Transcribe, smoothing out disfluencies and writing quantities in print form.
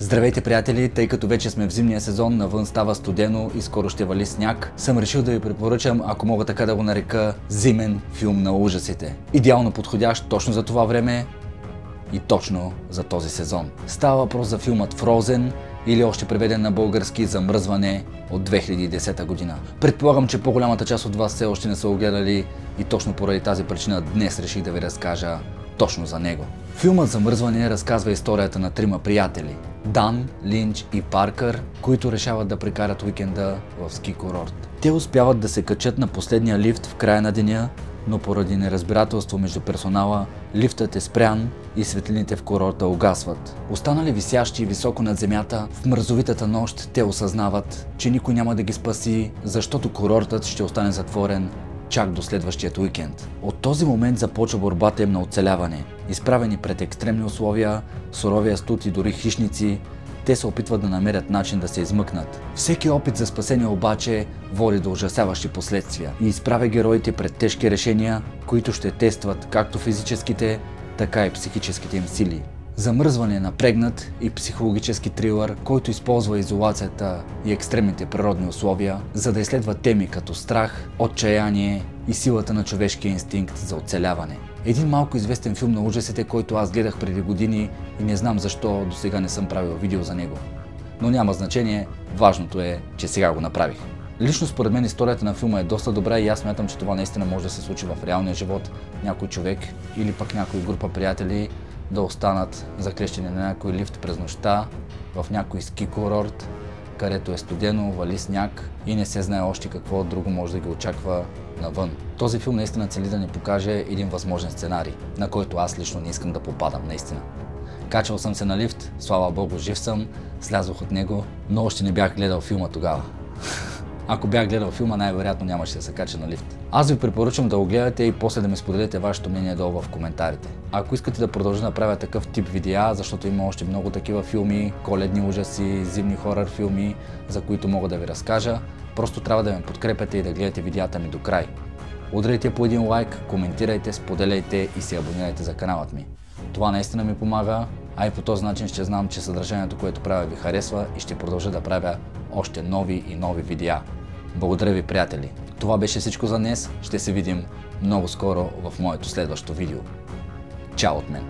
Здравейте, приятели! Тъй като вече сме в зимния сезон, навън става студено и скоро ще вали сняг, съм решил да ви препоръчам, ако мога така да го нарека, зимен филм на ужасите. Идеално подходящ точно за това време и точно за този сезон. Става въпрос за филмът Frozen, или още преведен на български Замръзване от 2010 година. Предполагам, че по-голямата част от вас все още не са го гледали и точно поради тази причина днес реших да ви разкажа точно за него. Филмът Замръзване разказва историята на трима приятели – Дан, Линч и Паркър, които решават да прекарат уикенда в ски курорт. Те успяват да се качат на последния лифт в края на деня, но поради неразбирателство между персонала, лифтът е спрян и светлините в курорта угасват. Останали висящи високо над земята, в мразовитата нощ те осъзнават, че никой няма да ги спаси, защото курортът ще остане затворен чак до следващият уикенд. От този момент започва борбата им на оцеляване. Изправени пред екстремни условия, суровия студ и дори хищници, те се опитват да намерят начин да се измъкнат. Всеки опит за спасение обаче води до ужасяващи последствия и изправя героите пред тежки решения, които ще тестват както физическите, така и психическите им сили. Замръзване е напрегнат и психологически трилър, който използва изолацията и екстремните природни условия, за да изследва теми като страх, отчаяние и силата на човешкия инстинкт за оцеляване. Един малко известен филм на ужасите, който аз гледах преди години и не знам защо до сега не съм правил видео за него. Но няма значение, важното е, че сега го направих. Лично според мен историята на филма е доста добра и аз смятам, че това наистина може да се случи в реалния живот. Някой човек или пък някой група приятели да останат заклещени на някой лифт през нощта в някой ски курорт, където е студено, вали сняг и не се знае още какво друго може да ги очаква навън. Този филм наистина цели да ни покаже един възможен сценарий, на който аз лично не искам да попадам наистина. Качвал съм се на лифт, слава богу, жив съм, слязох от него, но още не бях гледал филма тогава. Ако бях гледал филма, най-вероятно нямаше да се кача на лифт. Аз ви препоръчвам да го гледате и после да ми споделите вашето мнение долу в коментарите. Ако искате да продължа да правя такъв тип видеа, защото има още много такива филми, коледни ужаси, зимни хорър филми, за които мога да ви разкажа, просто трябва да ме подкрепяте и да гледате видеята ми до край. Удряйте по един лайк, коментирайте, споделяйте и се абонирайте за каналът ми. Това наистина ми помага, а и по този начин ще знам, че съдържанието, което правя, ви харесва и ще продължа да правя още нови и нови видеа. Благодаря ви, приятели! Това беше всичко за днес. Ще се видим много скоро в моето следващо видео. Чао от мен!